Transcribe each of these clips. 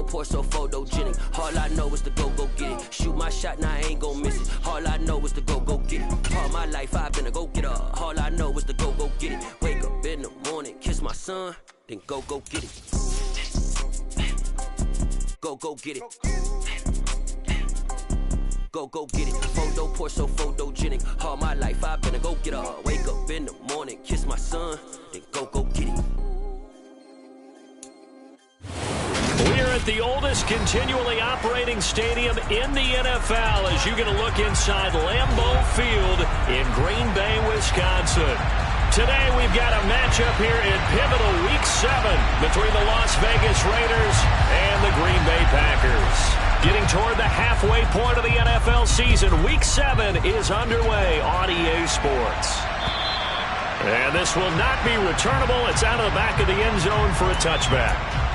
pour so photogenic. All I know is to go get it. Shoot my shot, now I ain't gon' miss it. All I know is to go get it. All my life I've been a go-getter. All I know is to go get it. Wake up in the morning, kiss my son, then go get it. Go get it. Go get it. Photo pour so photogenic. All my life I've been a go-getter. Wake up in the morning, kiss my son, then go get it. We're at the oldest continually operating stadium in the NFL as you get a look inside Lambeau Field in Green Bay, Wisconsin. Today we've got a matchup here in pivotal Week 7 between the Las Vegas Raiders and the Green Bay Packers. Getting toward the halfway point of the NFL season, Week 7 is underway on EA Sports. And this will not be returnable. It's out of the back of the end zone for a touchback.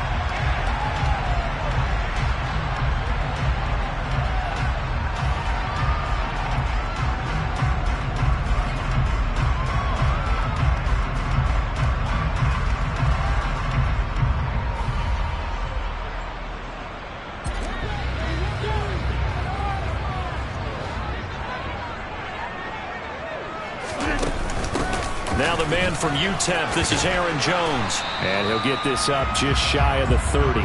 Now the man from UTEP, this is Aaron Jones. And he'll get this up just shy of the 30.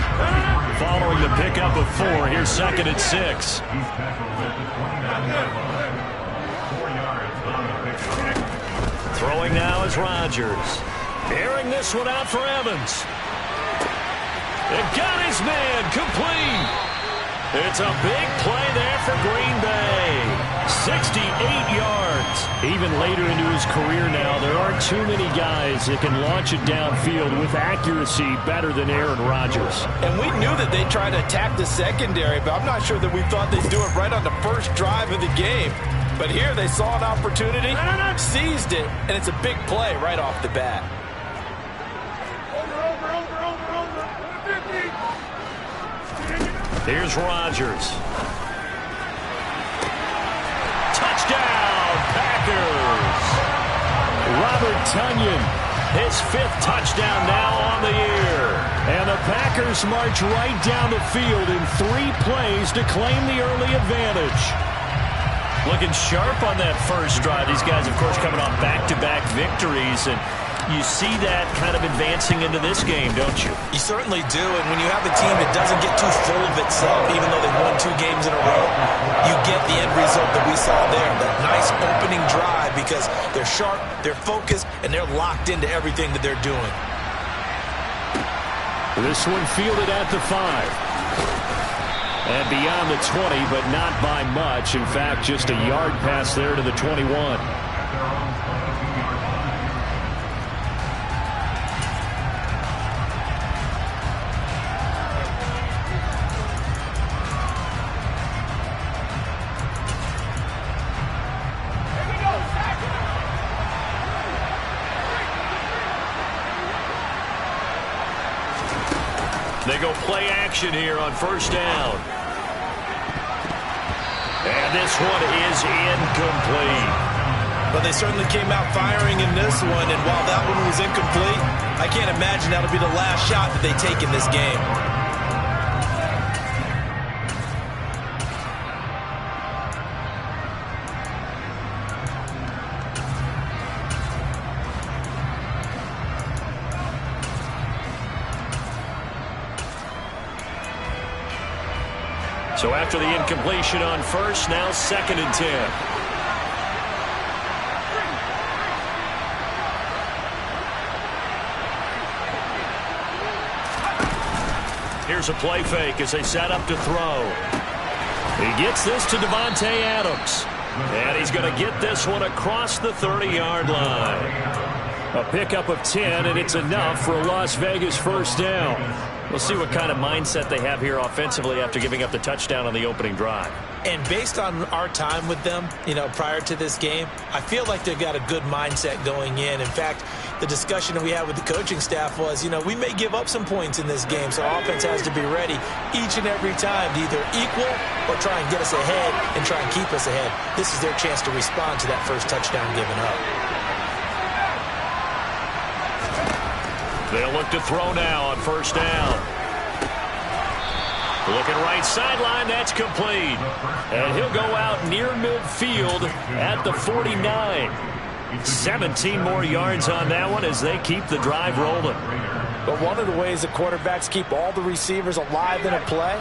Following the pickup of 4, here's 2nd and 6. Throwing now is Rodgers. Airing this one out for Evans. And got his man complete. It's a big play there for Green Bay. 68 yards. Even later into his career now, there aren't too many guys that can launch it downfield with accuracy better than Aaron Rodgers. And we knew that they'd try to attack the secondary, but I'm not sure that we thought they'd do it right on the first drive of the game. But here they saw an opportunity, seized it, and it's a big play right off the bat. Here's Rodgers. Touchdown, Packers! Robert Tonyan, his 5th touchdown now on the year. And the Packers march right down the field in 3 plays to claim the early advantage. Looking sharp on that first drive. These guys, of course, coming off back-to-back victories, and you see that kind of advancing into this game, don't you? You certainly do, and when you have a team that doesn't get too full of itself, even though they won 2 games in a row, you get the end result that we saw there, that nice opening drive, because they're sharp, they're focused, and they're locked into everything that they're doing. This one fielded at the 5. And beyond the 20, but not by much. In fact, just a yard pass there to the 21. They go play action here on first down. And this one is incomplete. But they certainly came out firing in this one, and while that one was incomplete, I can't imagine that'll be the last shot that they take in this game. So after the incompletion on first, now 2nd and 10. Here's a play fake as they set up to throw. He gets this to Devontae Adams. And he's going to get this one across the 30-yard line. A pickup of 10, and it's enough for a Las Vegas first down. We'll see what kind of mindset they have here offensively after giving up the touchdown on the opening drive. And based on our time with them, prior to this game, I feel like they've got a good mindset going in. In fact, the discussion that we had with the coaching staff was, we may give up some points in this game, so our offense has to be ready each and every time to either equal or try and get us ahead and try and keep us ahead. This is their chance to respond to that first touchdown given up. They'll look to throw now on first down. Looking right sideline, that's complete. And he'll go out near midfield at the 49. 17 more yards on that one as they keep the drive rolling. But one of the ways the quarterbacks keep all the receivers alive in a play,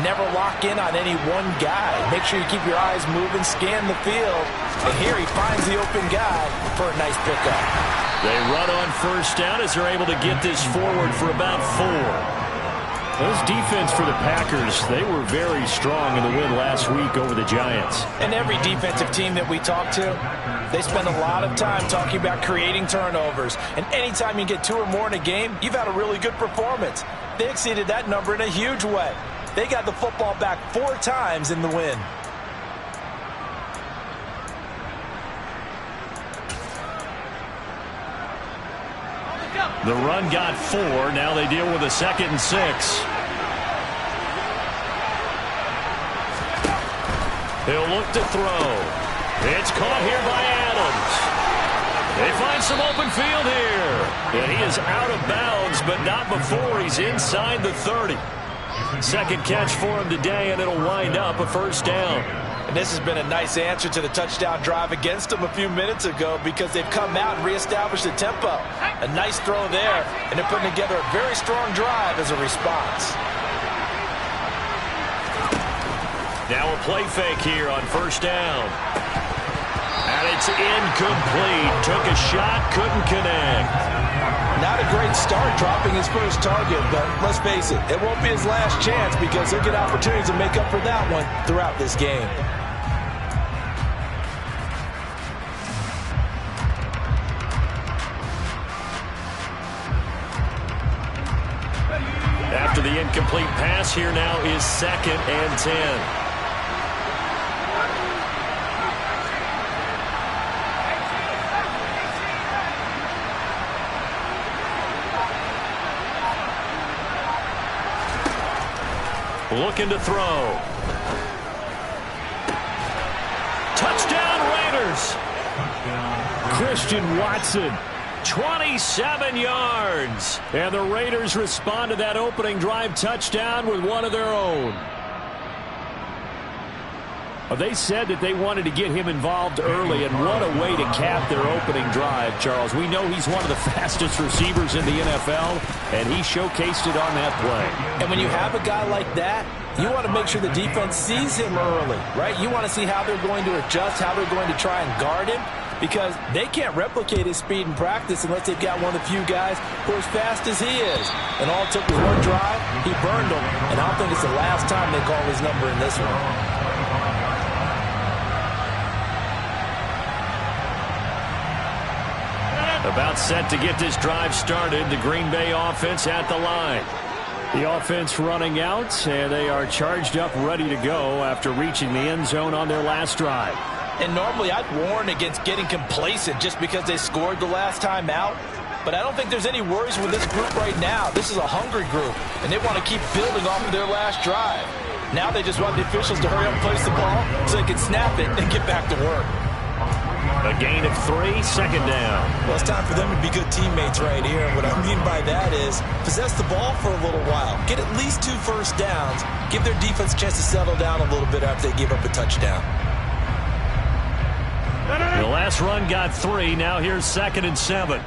never lock in on any one guy. Make sure you keep your eyes moving, scan the field. And here he finds the open guy for a nice pickup. They run on first down as they're able to get this forward for about 4. Those defense for the Packers, they were very strong in the win last week over the Giants. And every defensive team that we talk to, they spend a lot of time talking about creating turnovers. And anytime you get 2 or more in a game, you've had a really good performance. They exceeded that number in a huge way. They got the football back 4 times in the win. The run got 4. Now they deal with a 2nd and 6. He'll look to throw. It's caught here by Adams. They find some open field here. And he is out of bounds, but not before he's inside the 30. Second catch for him today, and it'll wind up a first down. And this has been a nice answer to the touchdown drive against them a few minutes ago because they've come out and reestablished the tempo. A nice throw there, and they're putting together a very strong drive as a response. Now a play fake here on first down. And it's incomplete. Took a shot, couldn't connect. Not a great start dropping his first target, but let's face it, it won't be his last chance because he'll get opportunities to make up for that one throughout this game. After the incomplete pass, here now is 2nd and 10. Looking to throw. Touchdown Raiders. Christian Watson, 27 yards. And the Raiders respond to that opening drive touchdown with one of their own. They said that they wanted to get him involved early, and what a way to cap their opening drive, Charles. We know he's one of the fastest receivers in the NFL, and he showcased it on that play. And when you have a guy like that, you want to make sure the defense sees him early, right? You want to see how they're going to adjust, how they're going to try and guard him, because they can't replicate his speed in practice unless they've got one of the few guys who are as fast as he is. And all it took was one drive, he burned them, and I don't think it's the last time they call his number in this one. About set to get this drive started. The Green Bay offense at the line. The offense running out, and they are charged up, ready to go after reaching the end zone on their last drive. And normally I'd warn against getting complacent just because they scored the last time out. But I don't think there's any worries with this group right now. This is a hungry group, and they want to keep building off of their last drive. Now they just want the officials to hurry up and place the ball so they can snap it and get back to work. A gain of 3, 2nd down. Well, it's time for them to be good teammates right here. And what I mean by that is possess the ball for a little while. Get at least 2 first downs. Give their defense a chance to settle down a little bit after they give up a touchdown. The last run got 3. Now here's 2nd and 7.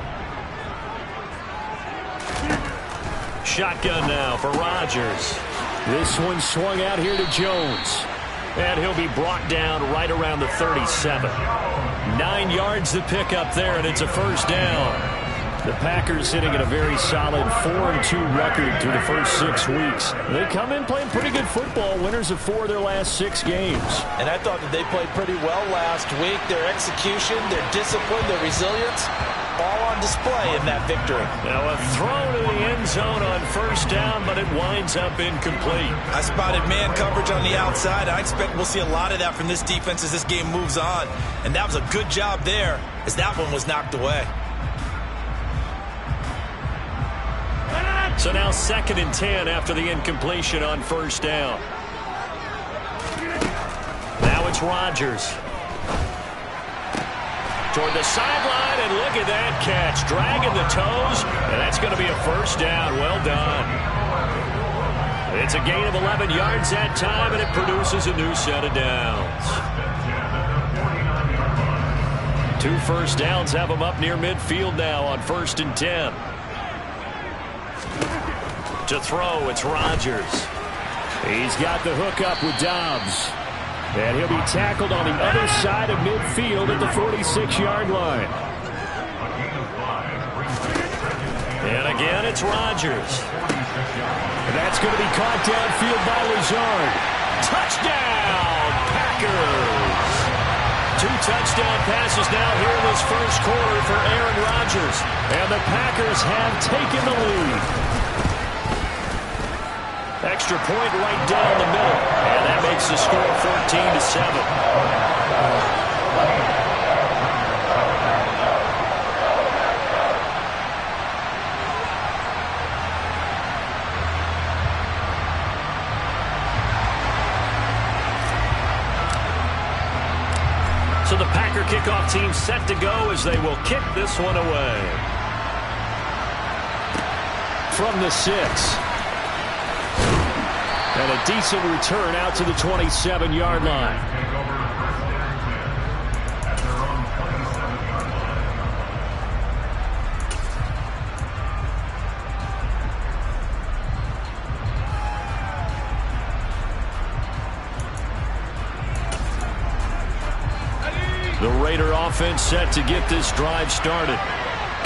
Shotgun now for Rodgers. This one swung out here to Jones. And he'll be brought down right around the 37. 9 yards to pick up there, and it's a first down. The Packers sitting at a very solid 4-2 record through the first 6 weeks. They come in playing pretty good football, winners of 4 of their last 6 games. And I thought that they played pretty well last week. Their execution, their discipline, their resilience, all on display in that victory. Now a throw to the end zone on first down, but it winds up incomplete. I spotted man coverage on the outside. I expect we'll see a lot of that from this defense as this game moves on. And that was a good job there as that one was knocked away. So now 2nd and 10 after the incompletion on first down. Now it's Rodgers. Toward the sideline, and look at that catch. Dragging the toes, and that's going to be a first down. Well done. It's a gain of 11 yards that time, and it produces a new set of downs. 2 first downs have them up near midfield now on 1st and 10. To throw, it's Rodgers. He's got the hook up with Dobbs. And he'll be tackled on the other side of midfield at the 46-yard line. And again, it's Rodgers. And that's going to be caught downfield by Lazard. Touchdown, Packers! 2 touchdown passes now here in this first quarter for Aaron Rodgers. And the Packers have taken the lead. Extra point right down the middle. And that makes the score 14-7. So the Packer kickoff team set to go as they will kick this one away. From the 6. And a decent return out to the 27-yard line. The Raider offense set to get this drive started.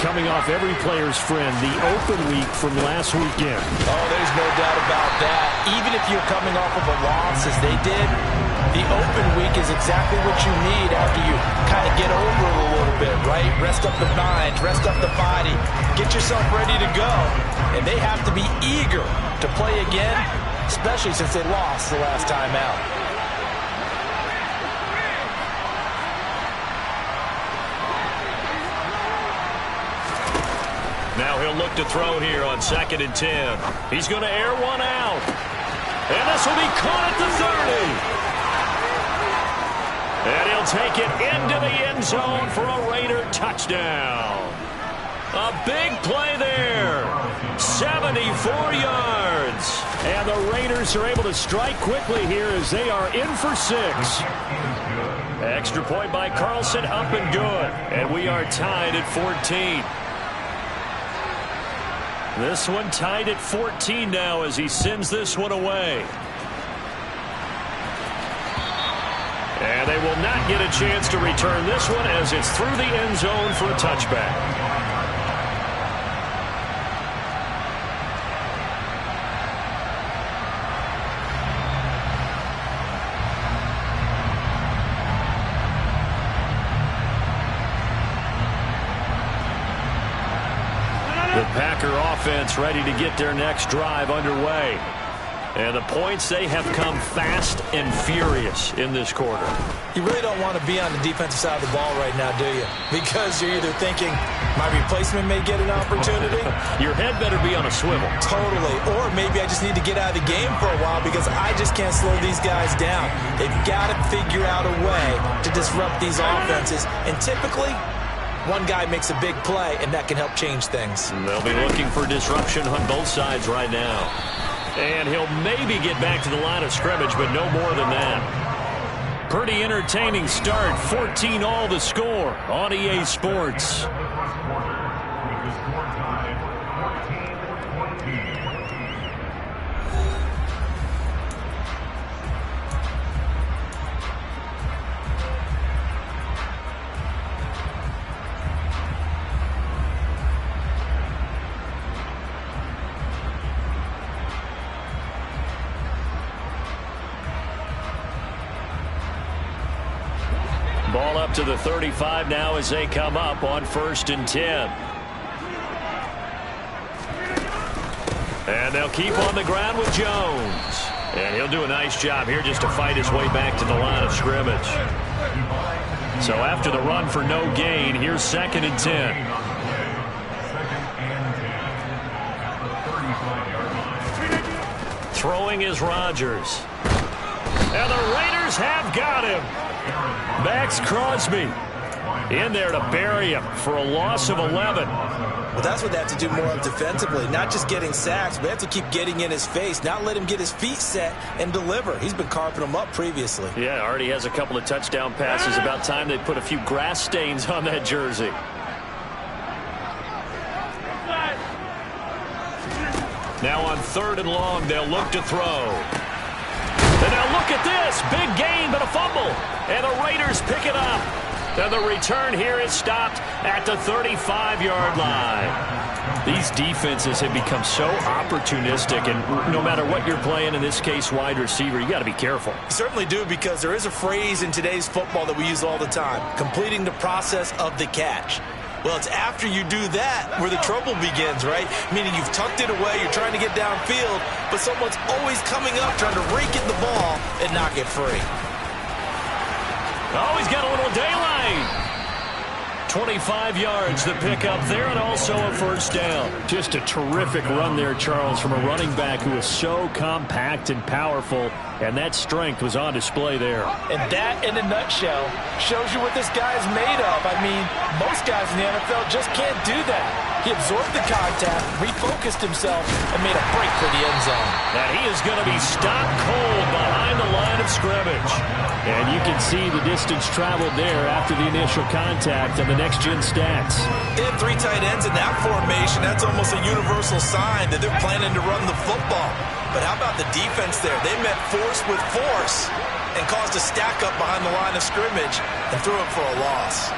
Coming off every player's friend, the open week from last weekend. Oh, there's no doubt about that. Even if you're coming off of a loss as they did, the open week is exactly what you need after you kind of get over it a little bit, right? Rest up the mind, rest up the body, get yourself ready to go. And they have to be eager to play again, especially since they lost the last time out. Now he'll look to throw here on 2nd and 10. He's going to air one out. And this will be caught at the 30. And he'll take it into the end zone for a Raider touchdown. A big play there. 74 yards. And the Raiders are able to strike quickly here as they are in for 6. Extra point by Carlson, up and good. And we are tied at 14. This one tied at 14 now as he sends this one away. And they will not get a chance to return this one as it's through the end zone for a touchback. The Packer offense ready to get their next drive underway. And the points, they have come fast and furious in this quarter. You really don't want to be on the defensive side of the ball right now, do you? Because you're either thinking, my replacement may get an opportunity. Your head better be on a swivel. Totally. Or maybe I just need to get out of the game for a while because I just can't slow these guys down. They've got to figure out a way to disrupt these offenses. And typically, one guy makes a big play, and that can help change things. They'll be looking for disruption on both sides right now. And he'll maybe get back to the line of scrimmage, but no more than that. Pretty entertaining start. 14-all the score on EA Sports. Ball up to the 35 now as they come up on 1st and 10. And they'll keep on the ground with Jones. And he'll do a nice job here just to fight his way back to the line of scrimmage. So after the run for no gain, here's 2nd and 10. Throwing is Rodgers. And the Raiders have got him. Max Crosby in there to bury him for a loss of 11. Well, that's what they have to do more of defensively. Not just getting sacks, but they have to keep getting in his face, not let him get his feet set and deliver. He's been carving them up previously. Yeah, already has a couple of touchdown passes. About time they put a few grass stains on that jersey. Now on 3rd and long, they'll look to throw. And now look at this. Big gain, but a fumble. And the Raiders pick it up. And the return here is stopped at the 35-yard line. These defenses have become so opportunistic, and no matter what you're playing, in this case wide receiver, you got to be careful. You certainly do, because there is a phrase in today's football that we use all the time, completing the process of the catch. Well, it's after you do that where the trouble begins, right? Meaning you've tucked it away, you're trying to get downfield, but someone's always coming up trying to rake in the ball and knock it free. Oh, he's got a little daylight. 25 yards the pick up there, and also a first down. Just a terrific run there, Charles, from a running back who is so compact and powerful, and that strength was on display there. And that, in a nutshell, shows you what this guy is made of. I mean, most guys in the NFL just can't do that. He absorbed the contact, refocused himself, and made a break for the end zone. That he is going to be stopped cold behind the line of scrimmage. And you can see the distance traveled there after the initial contact on the next-gen stats. They have 3 tight ends in that formation. That's almost a universal sign that they're planning to run the football. But how about the defense there? They met force with force and caused a stack up behind the line of scrimmage and threw it for a loss.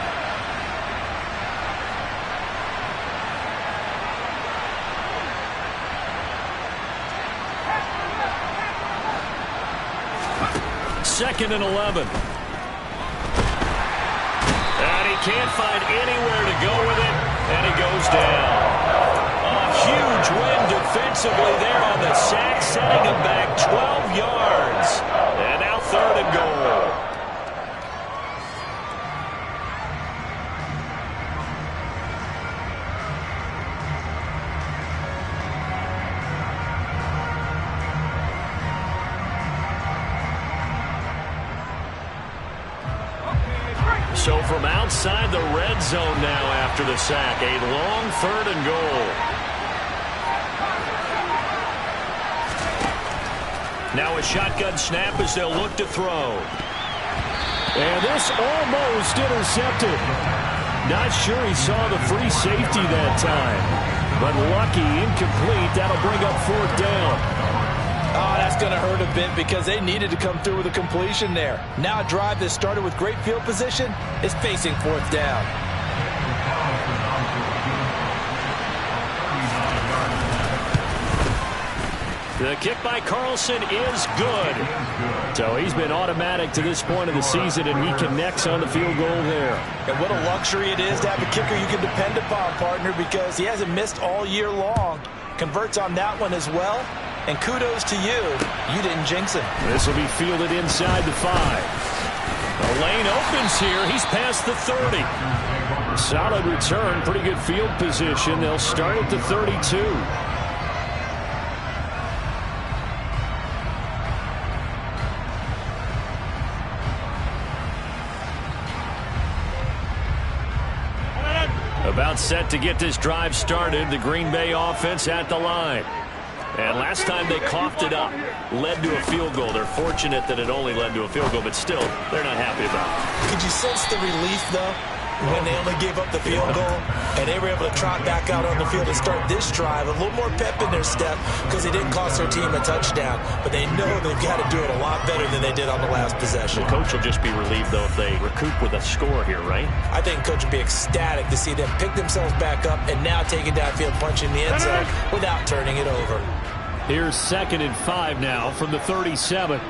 Second and 11. And he can't find anywhere to go with it, and he goes down. A huge win defensively there on the sack, setting him back 12 yards. And now 3rd and goal. So from outside the red zone now after the sack, a long 3rd and goal. Now a shotgun snap as they'll look to throw. And this almost intercepted. Not sure he saw the free safety that time. But lucky, incomplete. That'll bring up 4th down. Oh, that's going to hurt a bit because they needed to come through with a completion there. Now a drive that started with great field position is facing 4th down. The kick by Carlson is good. So he's been automatic to this point of the season, and he connects on the field goal there. And what a luxury it is to have a kicker you can depend upon, partner, because he hasn't missed all year long. Converts on that one as well. And kudos to you. You didn't jinx him. This will be fielded inside the 5. The lane opens here. He's past the 30. Solid return. Pretty good field position. They'll start at the 32. About set to get this drive started. The Green Bay offense at the line. And last time they coughed it up, led to a field goal. They're fortunate that it only led to a field goal, but still, they're not happy about it. Could you sense the relief, though, when they only gave up the field goal and they were able to trot back out on the field and start this drive? A little more pep in their step because they didn't cost their team a touchdown, but they know they've got to do it a lot better than they did on the last possession. The coach will just be relieved, though, if they recoup with a score here, right? I think coach will be ecstatic to see them pick themselves back up and now take it downfield, punch in the end zone without turning it over. Here's 2nd and 5 now from the 37.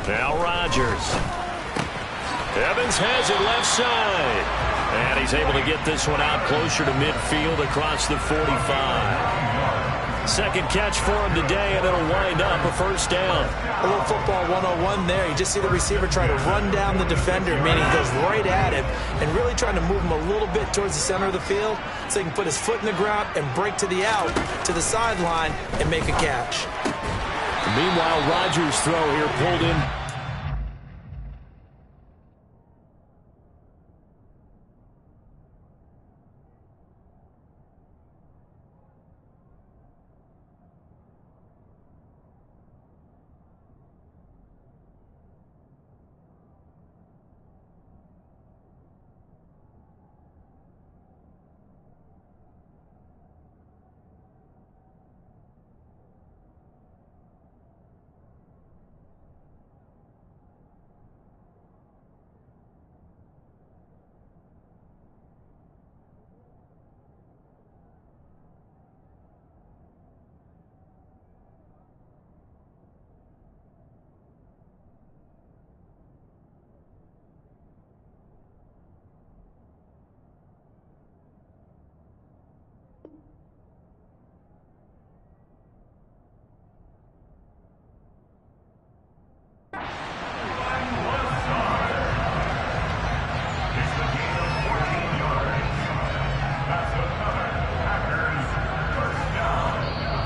Now Rodgers. Evans has it left side. And he's able to get this one out closer to midfield across the 45. Second catch for him today, and it'll wind up a first down. A little football 101 there. You just see the receiver try to run down the defender, meaning he goes right at him and really trying to move him a little bit towards the center of the field so he can put his foot in the ground and break to the out, to the sideline, and make a catch. Meanwhile, Rodgers' throw here pulled in.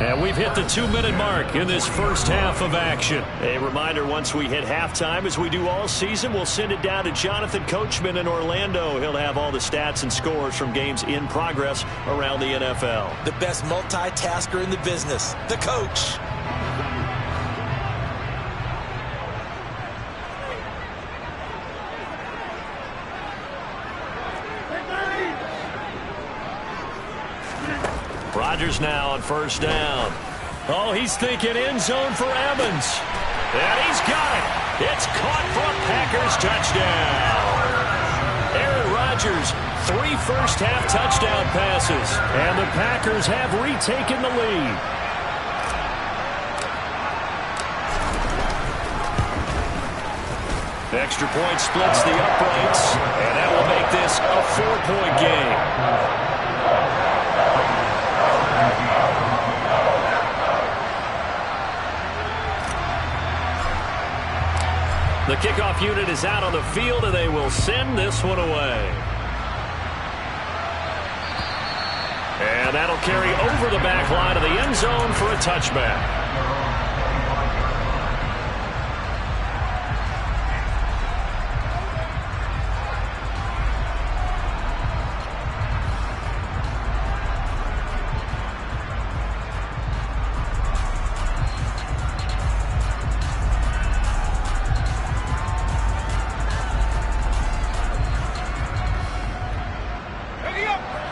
And we've hit the 2-minute mark in this first half of action. A reminder, once we hit halftime, as we do all season, we'll send it down to Jonathan Coachman in Orlando. He'll have all the stats and scores from games in progress around the NFL. The best multitasker in the business, the coach. Rodgers now on first down. Oh, he's thinking end zone for Evans. And he's got it. It's caught for a Packers touchdown. Aaron Rodgers, 3 first-half touchdown passes. And the Packers have retaken the lead. Extra point splits the uprights. And that will make this a 4-point game. The kickoff unit is out on the field, and they will send this one away. And that'll carry over the back line of the end zone for a touchback.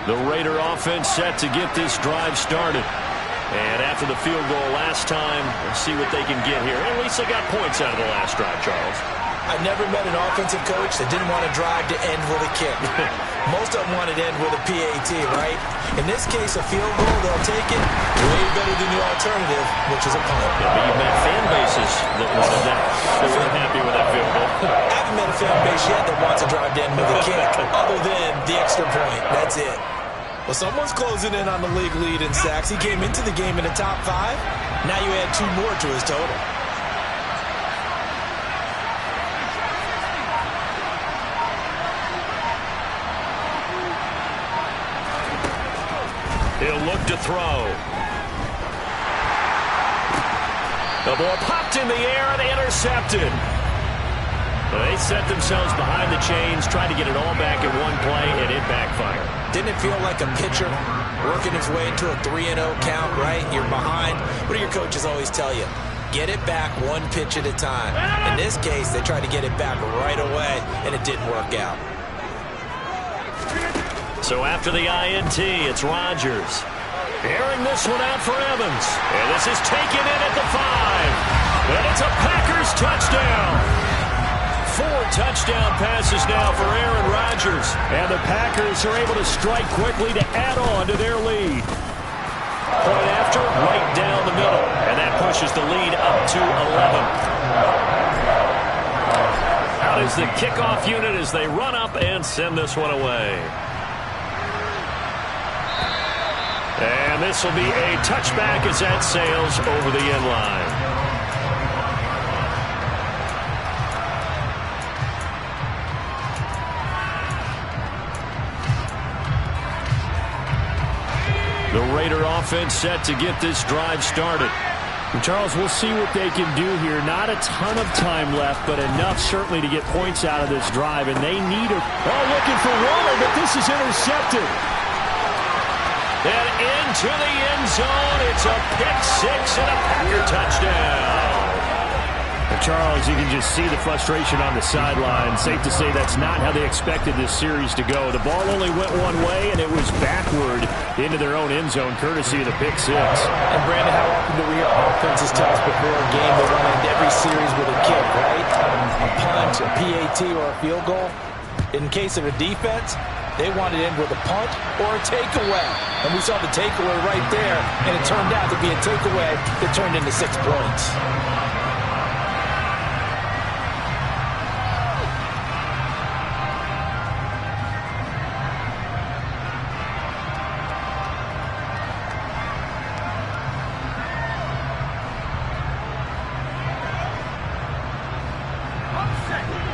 The Raider offense set to get this drive started. And after the field goal last time, we'll see what they can get here. At least they got points out of the last drive, Charles. I never met an offensive coach that didn't want to drive to end with a kick. Most of them wanted to end with a PAT, right? In this case, a field goal, they'll take it way better than the alternative, which is a punt. Yeah, but you've met fan bases that wanted that. They weren't happy with that field goal. I haven't met a fan base yet that wants to drive to end with a kick, other than the extra point. That's it. Well, someone's closing in on the league lead in sacks. He came into the game in the top 5. Now you add 2 more to his total. He'll look to throw. The ball popped in the air and intercepted. They set themselves behind the chains, trying to get it all back in one play, and it backfired. Didn't it feel like a pitcher working his way into a 3-0 count, right? You're behind. What do your coaches always tell you? Get it back 1 pitch at a time. In this case, they tried to get it back right away, and it didn't work out. So after the INT, it's Rodgers. Airing this one out for Evans. And this is taken in at the 5. And it's a Packers touchdown. 4 touchdown passes now for Aaron Rodgers. And the Packers are able to strike quickly to add on to their lead. Point after, right down the middle. And that pushes the lead up to 11. Out is the kickoff unit as they run up and send this one away. And this will be a touchback as that sails over the end line. The Raider offense set to get this drive started. And Charles, we'll see what they can do here. Not a ton of time left, but enough certainly to get points out of this drive. And they need a... Oh, looking for Waller, but this is intercepted. And into the end zone, it's a pick-6 and a Packer touchdown. And Charles, you can just see the frustration on the sideline. Safe to say that's not how they expected this series to go. The ball only went one way, and it was backward into their own end zone, courtesy of the pick-6. And Brandon, how often do we hear offenses tell us before a game they want to end every series with a kick, right? A punt, a PAT, or a field goal. In case of a defense, they wanted to end with a punt or a takeaway. And we saw the takeaway right there, and it turned out to be a takeaway that turned into 6 points.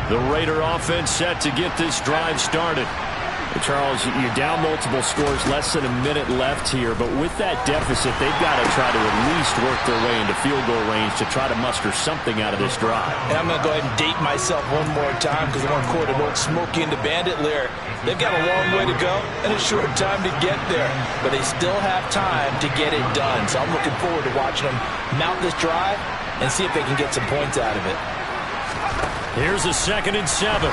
The Raider offense set to get this drive started. Charles, you're down multiple scores, less than a minute left here. But with that deficit, they've got to try to at least work their way into field goal range to try to muster something out of this drive. And I'm going to go ahead and date myself one more time because I want to quote an old Smokey and the Bandit lyric. They've got a long way to go and a short time to get there. But they still have time to get it done. So I'm looking forward to watching them mount this drive and see if they can get some points out of it. Here's a 2nd and 7.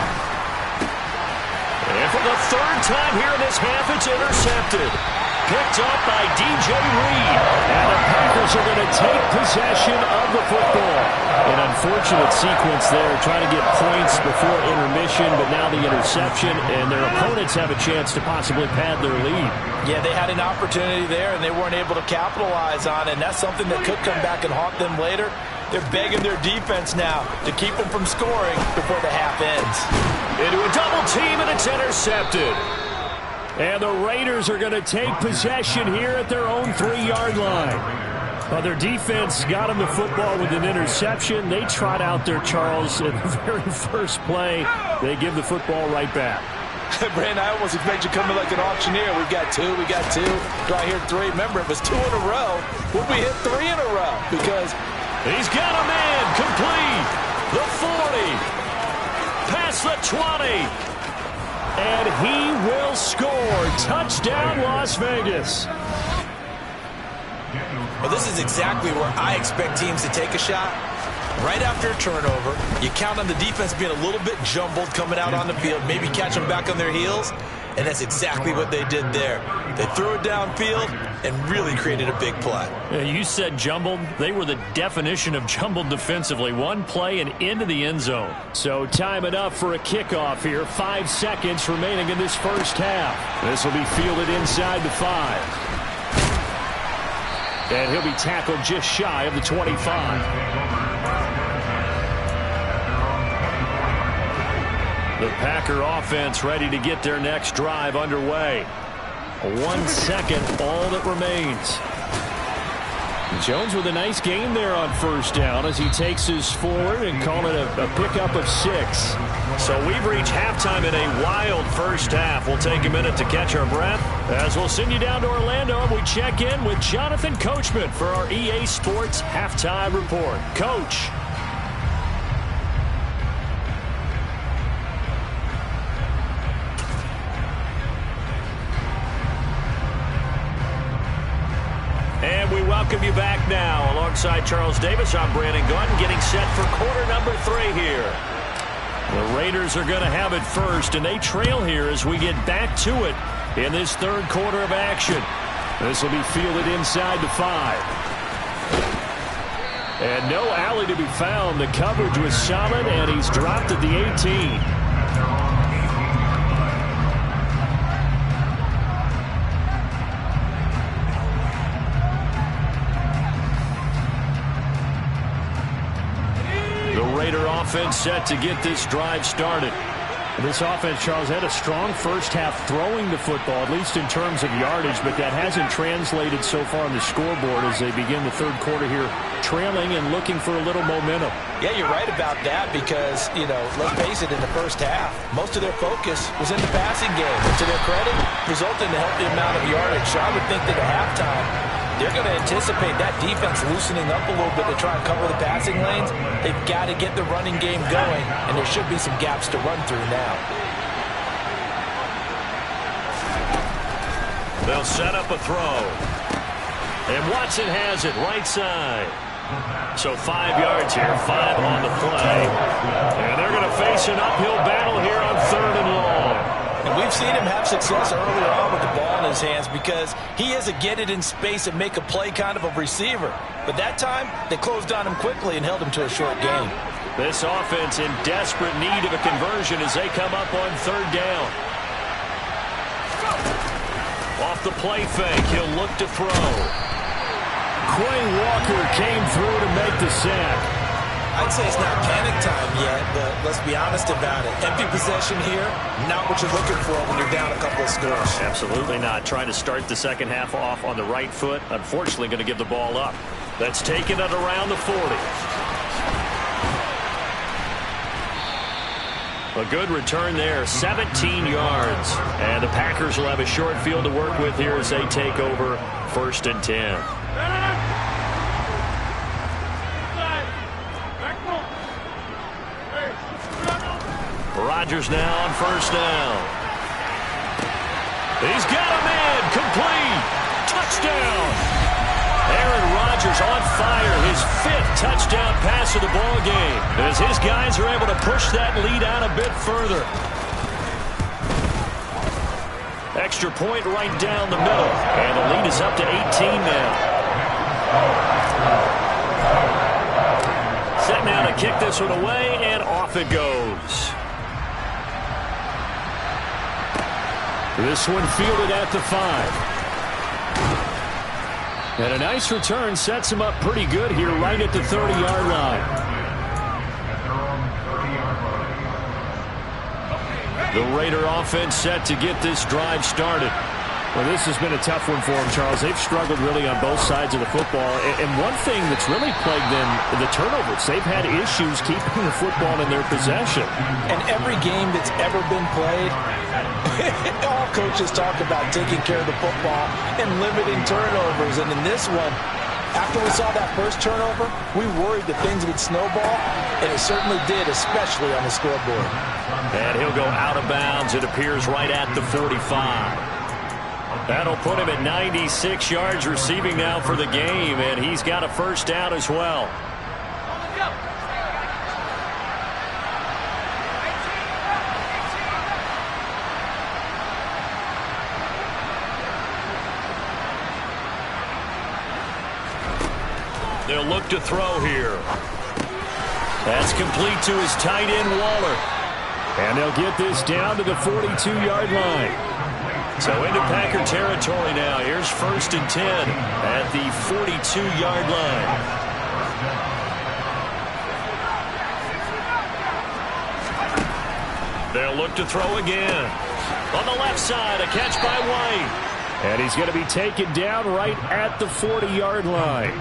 And for the 3rd time here in this half, it's intercepted. Picked up by DJ Reed. And the Packers are going to take possession of the football. An unfortunate sequence there, trying to get points before intermission, but now the interception, and their opponents have a chance to possibly pad their lead. Yeah, they had an opportunity there, and they weren't able to capitalize on it, and that's something that could come back and haunt them later. They're begging their defense now to keep them from scoring before the half ends. Into a double team, and it's intercepted. And the Raiders are going to take possession here at their own 3-yard line. Well, their defense got them the football with an interception. They trot out there, Charles, in the very first play. They give the football right back. Brandon, I almost expect you coming like an auctioneer. We've got 2, we got 2. Do I hear 3? Remember, it was 2 in a row. Would we hit 3 in a row? Because he's got a man complete. The 40. Past the 20. And he will score. Touchdown, Las Vegas. Well, this is exactly where I expect teams to take a shot. Right after a turnover, you count on the defense being a little bit jumbled coming out on the field, maybe catch them back on their heels, and that's exactly what they did there. They threw it downfield and really created a big play. You said jumbled. They were the definition of jumbled defensively. One play and into the end zone. So time enough for a kickoff here. 5 seconds remaining in this first half. This will be fielded inside the 5. And he'll be tackled just shy of the 25. The Packer offense ready to get their next drive underway. 1 second, all that remains. Jones with a nice gain there on first down as he takes his forward and call it a pickup of 6. So we've reached halftime in a wild first half. We'll take a minute to catch our breath as we'll send you down to Orlando and we check in with Jonathan Coachman for our EA Sports Halftime Report. Coach. And we welcome you back now. Alongside Charles Davis, I'm Brandon Gunn, getting set for quarter number 3 here. The Raiders are going to have it first, and they trail here as we get back to it in this 3rd quarter of action. This will be fielded inside the 5. And no alley to be found. The coverage was solid, and he's dropped at the 18. Offense set to get this drive started. This offense, Charles, had a strong first half throwing the football, at least in terms of yardage, but that hasn't translated so far on the scoreboard as they begin the 3rd quarter here, trailing and looking for a little momentum. Yeah, you're right about that because, let's face it, in the first half, most of their focus was in the passing game. And to their credit, resulted in a healthy amount of yardage. So I would think that at halftime, they're going to anticipate that defense loosening up a little bit to try and cover the passing lanes. They've got to get the running game going, and there should be some gaps to run through now. They'll set up a throw. And Watson has it right side. So 5 yards here, 5 on the play. And they're going to face an uphill battle here on 3rd and long. And we've seen him have success earlier on with the ball in his hands because he is a get it in space and make a play kind of a receiver. But that time, they closed on him quickly and held him to a short gain. This offense in desperate need of a conversion as they come up on 3rd down. Off the play fake, he'll look to throw. Quay Walker came through to make the sack. I'd say it's not panic time yet, but let's be honest about it. Empty possession here, not what you're looking for when you're down a couple of scores. Absolutely not. Trying to start the second half off on the right foot. Unfortunately, going to give the ball up. That's taken it around the 40. A good return there, 17 yards. And the Packers will have a short field to work with here as they take over 1st and 10. Rodgers now on 1st down. He's got a man, complete, touchdown. Aaron Rodgers on fire, his 5th touchdown pass of the ball game, as his guys are able to push that lead out a bit further. Extra point right down the middle, and the lead is up to 18 now. Set now to kick this one away, and off it goes. This one fielded at the 5. And a nice return sets him up pretty good here right at the 30-yard line. The Raider offense set to get this drive started. Well, this has been a tough one for them, Charles. They've struggled really on both sides of the football. And one thing that's really plagued them, the turnovers. They've had issues keeping the football in their possession. And every game that's ever been played, all coaches talk about taking care of the football and limiting turnovers. And in this one, after we saw that first turnover, we worried that things would snowball, and it certainly did, especially on the scoreboard. And he'll go out of bounds, it appears, right at the 45. That'll put him at 96 yards receiving now for the game, and he's got a 1st down as well. They'll look to throw here. That's complete to his tight end, Waller. And they'll get this down to the 42-yard line. So into Packer territory now. Here's 1st and 10 at the 42-yard line. They'll look to throw again. On the left side, a catch by White. And he's going to be taken down right at the 40-yard line.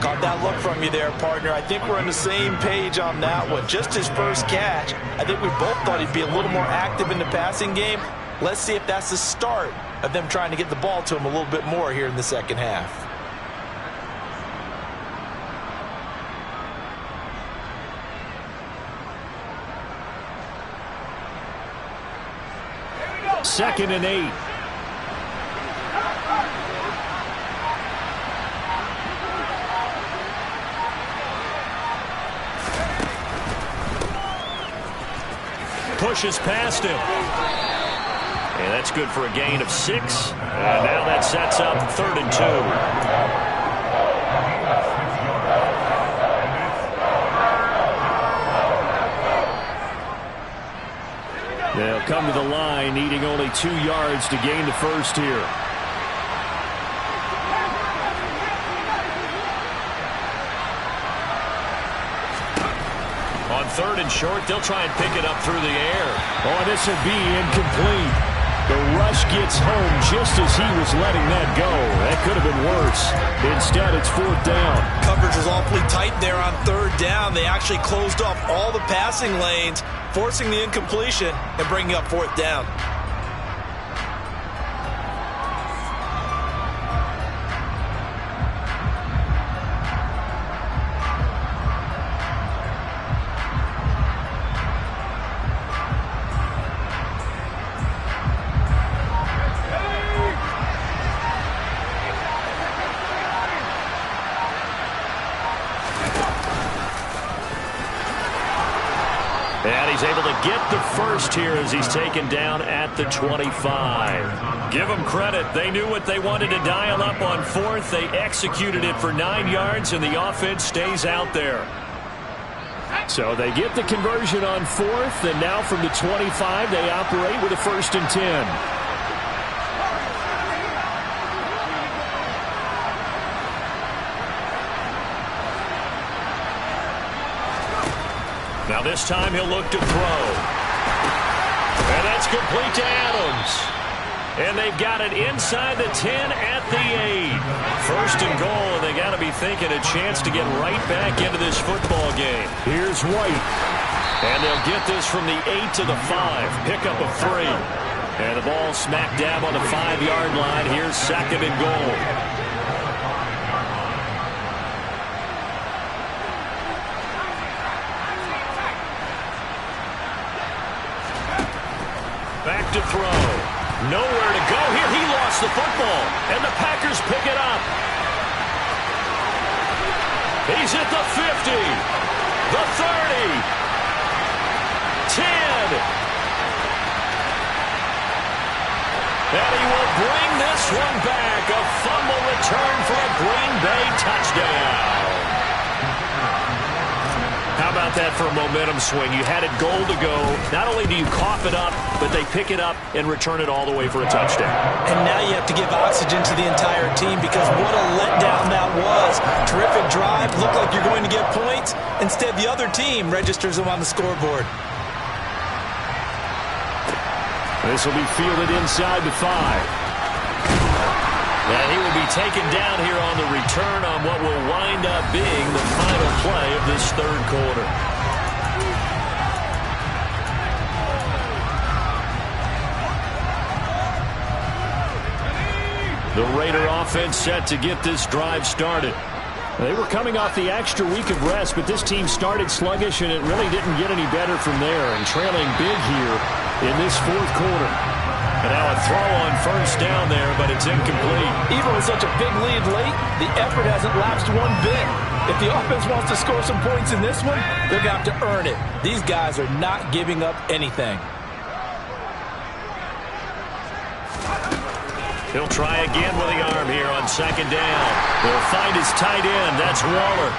Got that look from you there, partner. I think we're on the same page on that one. Just his first catch. I think we both thought he'd be a little more active in the passing game. Let's see if that's the start of them trying to get the ball to him a little bit more here in the second half. Second and 8. Pushes past him. And that's good for a gain of 6. And now that sets up 3rd and 2. They'll come to the line, needing only 2 yards to gain the 1st here. On 3rd and short, they'll try and pick it up through the air. Oh, this will be incomplete. The rush gets home just as he was letting that go. That could have been worse. Instead, it's 4th down. Coverage was awfully tight there on 3rd down. They actually closed off all the passing lanes, forcing the incompletion and bringing up 4th down. And he's able to get the 1st here as he's taken down at the 25. Give them credit. They knew what they wanted to dial up on 4th. They executed it for 9 yards, and the offense stays out there. So they get the conversion on 4th, and now from the 25, they operate with a 1st and 10. Now this time he'll look to throw. And that's complete to Adams. And they've got it inside the 10 at the 8. 1st and goal, and they got to be thinking a chance to get right back into this football game. Here's White. And they'll get this from the 8 to the 5. Pick up a 3. And the ball smack dab on the 5-yard line. Here's 2nd and goal. Back to throw. Nowhere to go here. He lost the football. And the Packers pick it up. He's at the 50. The 30. 10. And he will bring this one back. A fumble return for a Green Bay touchdown. How about that for a momentum swing? You had it goal to go. Not only do you cough it up, but they pick it up and return it all the way for a touchdown. And now you have to give oxygen to the entire team because what a letdown that was. Terrific drive. Looked like you're going to get points. Instead, the other team registers them on the scoreboard. This will be fielded inside the 5. And he will be taken down here on the return on what will wind up being the final play of this 3rd quarter. The Raider offense set to get this drive started. They were coming off the extra week of rest, but this team started sluggish, and it really didn't get any better from there, and trailing big here in this 4th quarter. And now a throw on 1st down there, but it's incomplete. Even with such a big lead late, the effort hasn't lapsed one bit. If the offense wants to score some points in this one, they're going to have to earn it. These guys are not giving up anything. He'll try again with the arm here on 2nd down. They'll find his tight end. That's Waller.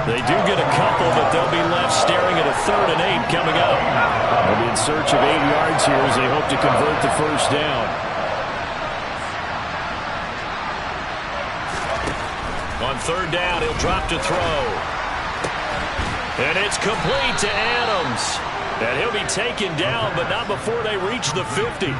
They do get a couple, but they'll be left staring at a 3rd and 8 coming up. They'll be in search of 8 yards here as they hope to convert the 1st down. On 3rd down, he'll drop to throw. And it's complete to Adams. And he'll be taken down, but not before they reach the 50.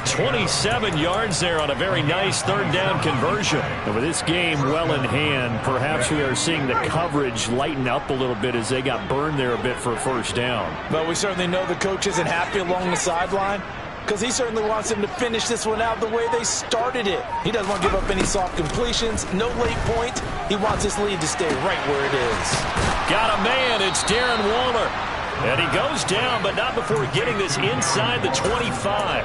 27 yards there on a very nice 3rd down conversion. And with this game well in hand, perhaps we are seeing the coverage lighten up a little bit as they got burned there a bit for a 1st down. But we certainly know the coach isn't happy along the sideline because he certainly wants them to finish this one out the way they started it. He doesn't want to give up any soft completions, no late points. He wants this lead to stay right where it is. Got a man. It's Darren Waller. And he goes down, but not before getting this inside the 25.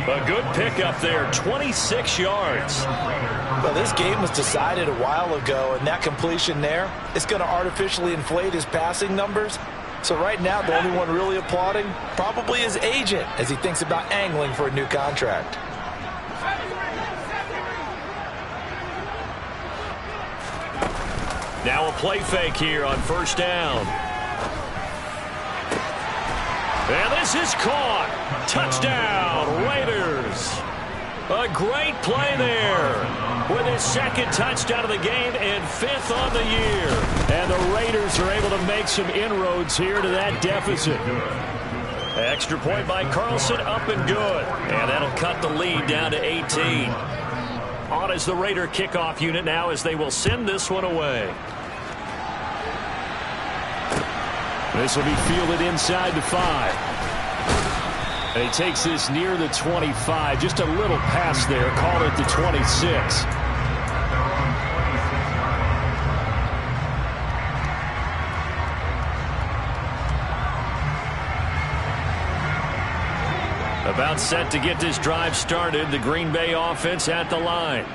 A good pickup there, 26 yards. Well, this game was decided a while ago, and that completion there is going to artificially inflate his passing numbers. So right now, the only one really applauding probably his agent as he thinks about angling for a new contract. Now a play fake here on 1st down. And this is caught. Touchdown, Raiders. A great play there with his 2nd touchdown of the game and 5th on the year. And the Raiders are able to make some inroads here to that deficit. Extra point by Carlson, up and good. And that'll cut the lead down to 18. On is the Raider kickoff unit now as they will send this one away. This will be fielded inside the 5. And he takes this near the 25. Just a little pass there. Call it the 26. About set to get this drive started. The Green Bay offense at the line.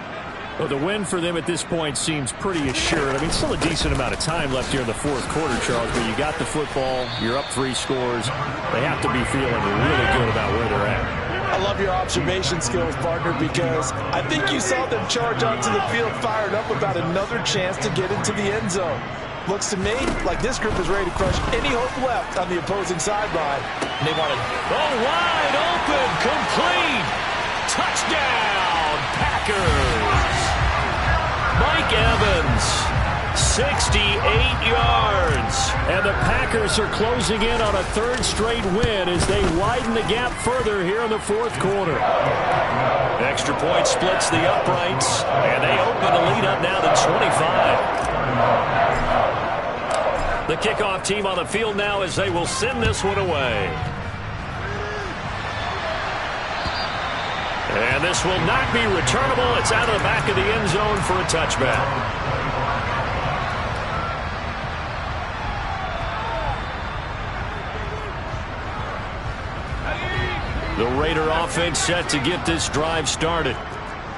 Well, the win for them at this point seems pretty assured. I mean, still a decent amount of time left here in the 4th quarter, Charles, but you got the football, you're up 3 scores. They have to be feeling really good about where they're at. I love your observation skills, partner, because I think you saw them charge onto the field fired up about another chance to get into the end zone. Looks to me like this group is ready to crush any hope left on the opposing sideline. And they want to... Oh, wide open, complete. Touchdown, Packers. Mike Evans, 68 yards. And the Packers are closing in on a 3rd straight win as they widen the gap further here in the 4th quarter. Extra point splits the uprights, and they open the lead up now to 25. The kickoff team on the field now as they will send this one away. And this will not be returnable. It's out of the back of the end zone for a touchback. The Raider offense set to get this drive started.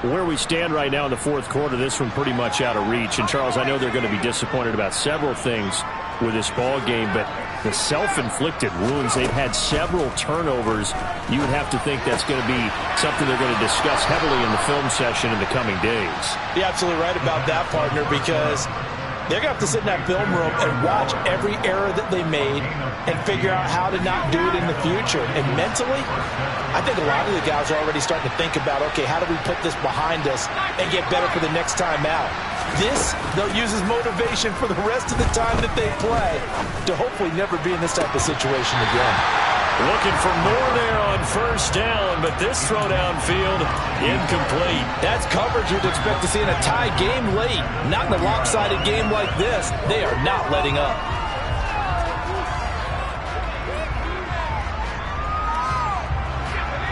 Where we stand right now in the fourth quarter, this one pretty much out of reach. And, Charles, I know they're going to be disappointed about several things with this ball game, but the self-inflicted wounds, they've had several turnovers. You would have to think that's going to be something they're going to discuss heavily in the film session in the coming days. You're absolutely right about that, partner, because they're going to have to sit in that film room and watch every error that they made and figure out how to not do it in the future. And mentally, I think a lot of the guys are already starting to think about, okay, how do we put this behind us and get better for the next time out? This, they'll use as motivation for the rest of the time that they play to hopefully never be in this type of situation again. Looking for more there on first down, but this throw downfield, incomplete. That's coverage you'd expect to see in a tie game late. Not in a lopsided game like this. They are not letting up.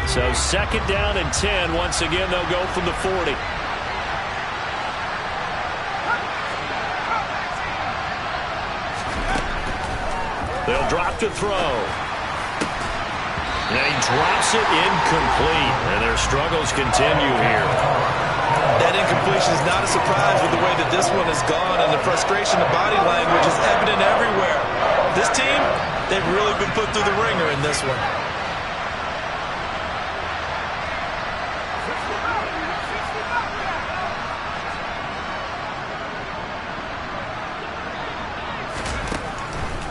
So second down and 10. Once again, they'll go from the 40. They'll drop to throw. And he drops it incomplete. And their struggles continue here. That incompletion is not a surprise with the way that this one has gone, and the frustration of body language is evident everywhere. This team, they've really been put through the ringer in this one.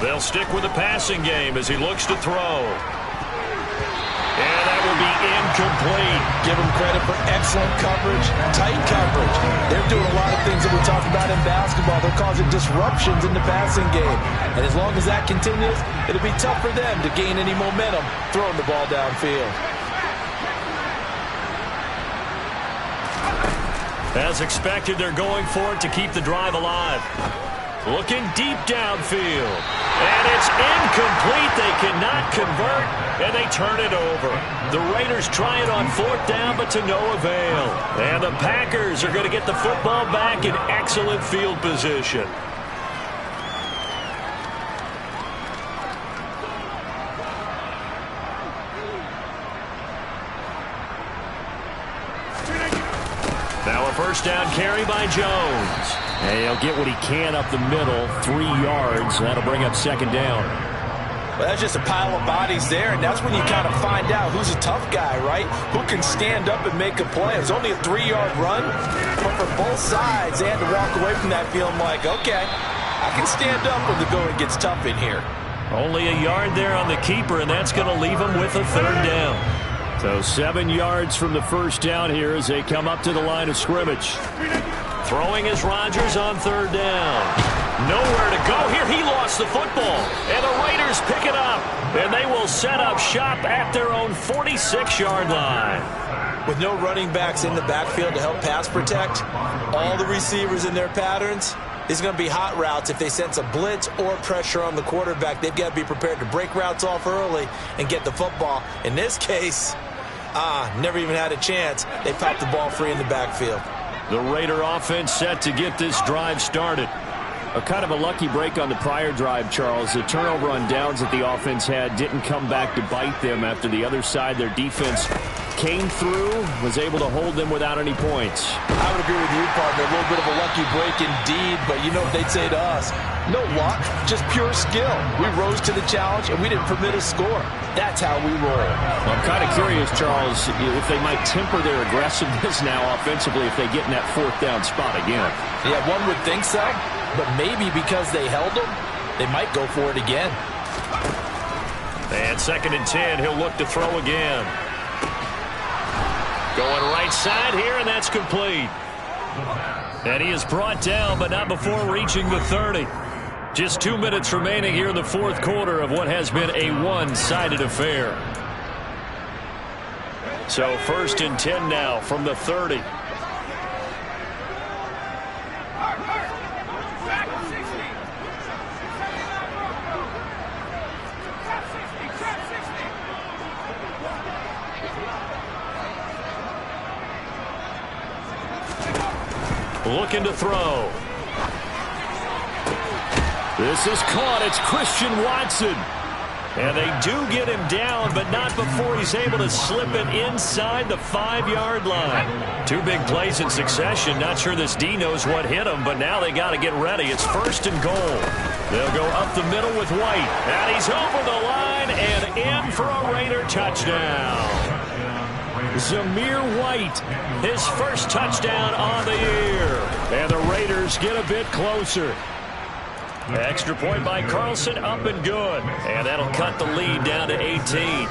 They'll stick with the passing game as he looks to throw. And that will be incomplete. Give them credit for excellent coverage, tight coverage. They're doing a lot of things that we talked about in basketball. They're causing disruptions in the passing game. And as long as that continues, it'll be tough for them to gain any momentum throwing the ball downfield. As expected, they're going for it to keep the drive alive. Looking deep downfield. And it's incomplete. They cannot convert, and they turn it over. The Raiders try it on fourth down, but to no avail. And the Packers are going to get the football back in excellent field position. Now a first down carry by Jones. And he'll get what he can up the middle, 3 yards. That'll bring up second down. Well, that's just a pile of bodies there, and that's when you kind of find out who's a tough guy, right? Who can stand up and make a play. It was only a 3-yard run, but for both sides, they had to walk away from that feeling like, okay, I can stand up when the going gets tough in here. Only a yard there on the keeper, and that's going to leave them with a third down. So 7 yards from the first down here as they come up to the line of scrimmage. Throwing is Rodgers on third down. Nowhere to go here. He lost the football. And the Raiders pick it up. And they will set up shop at their own 46-yard line. With no running backs in the backfield to help pass protect, all the receivers in their patterns, it's going to be hot routes. If they sense a blitz or pressure on the quarterback, they've got to be prepared to break routes off early and get the football. In this case, never even had a chance. They popped the ball free in the backfield. The Raider offense set to get this drive started. A kind of a lucky break on the prior drive, Charles. The turnover on downs that the offense had didn't come back to bite them after the other side. Their defense came through, was able to hold them without any points. I would agree with you, partner. A little bit of a lucky break indeed, but you know what they'd say to us? No luck, just pure skill. We rose to the challenge, and we didn't permit a score. That's how we roll. Well, I'm kind of curious, Charles, if they might temper their aggressiveness now offensively if they get in that fourth down spot again. Yeah, one would think so, but maybe because they held them, they might go for it again. And second and 10, he'll look to throw again. Going right side here, and that's complete. And he is brought down, but not before reaching the 30. Just 2 minutes remaining here in the fourth quarter of what has been a one-sided affair. So first and 10 now from the 30. looking to throw. This is caught. It's Christian Watson. And they do get him down, but not before he's able to slip it inside the 5-yard line. 2 big plays in succession. Not sure this D knows what hit him, but now they got to get ready. It's 1st and goal. They'll go up the middle with White. And he's over the line and in for a Raider touchdown. Zamir White, his first touchdown on the year. And the Raiders get a bit closer. Extra point by Carlson, up and good. And that'll cut the lead down to 18.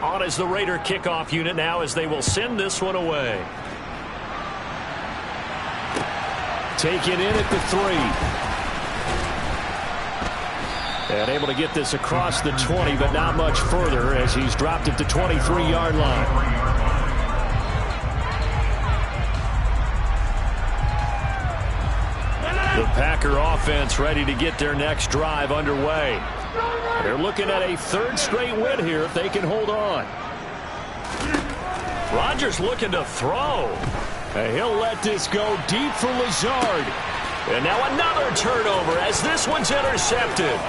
On is the Raider kickoff unit now as they will send this one away. Taken in at the 3. And able to get this across the 20, but not much further as he's dropped it to 23-yard line. The Packer offense ready to get their next drive underway. They're looking at a 3rd straight win here if they can hold on. Rodgers looking to throw. And he'll let this go deep for Lazard. And now another turnover as this one's intercepted.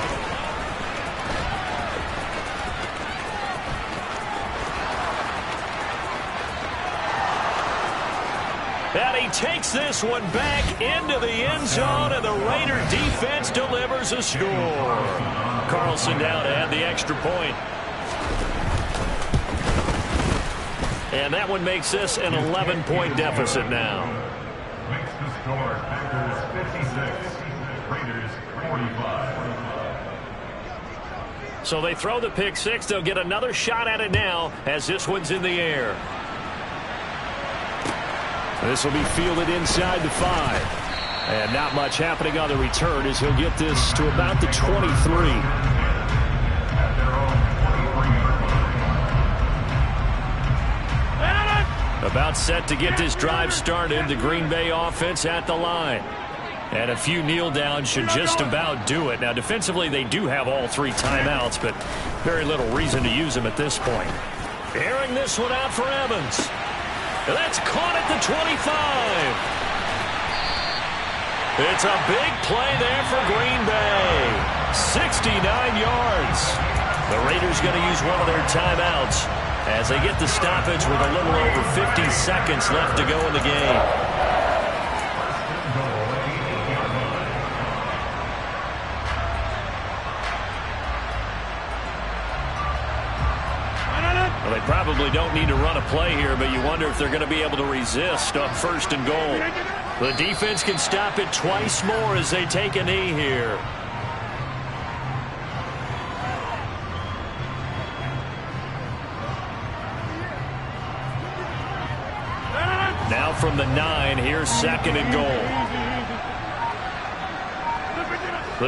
And he takes this one back into the end zone, and the Raider defense delivers a score. Carlson down to add the extra point. And that one makes this an 11-point deficit now. Makes the score Packers 56, Raiders 45. So they throw the pick 6. They'll get another shot at it now as this one's in the air. This will be fielded inside the 5. And not much happening on the return as he'll get this to about the 23. About set to get this drive started. The Green Bay offense at the line. And a few kneel downs should just about do it. Now, defensively, they do have all 3 timeouts, but very little reason to use them at this point. Airing this one out for Evans. That's caught at the 25. It's a big play there for Green Bay. 69 yards. The Raiders going to use one of their timeouts as they get the stoppage with a little over 50 seconds left to go in the game. Well, they probably don't need to run a play here, but you wonder if they're going to be able to resist on 1st and goal. The defense can stop it twice more as they take a knee here. Now from the 9, here's 2nd and goal.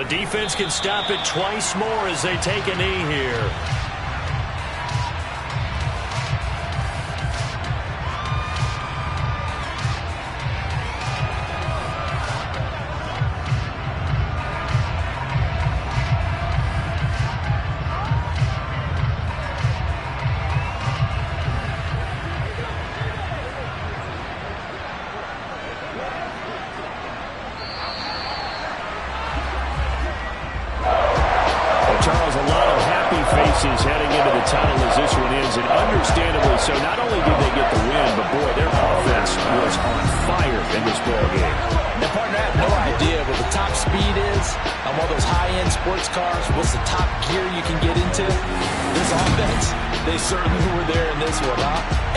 The defense can stop it twice more as they take a knee here. Heading into the tunnel as this one ends, and understandably so. Not only did they get the win, but boy, their offense was on fire in this ballgame. And partner, I have no idea what the top speed is on one of those high-end sports cars. What's the top gear you can get into? This offense, they certainly were there in this one, huh?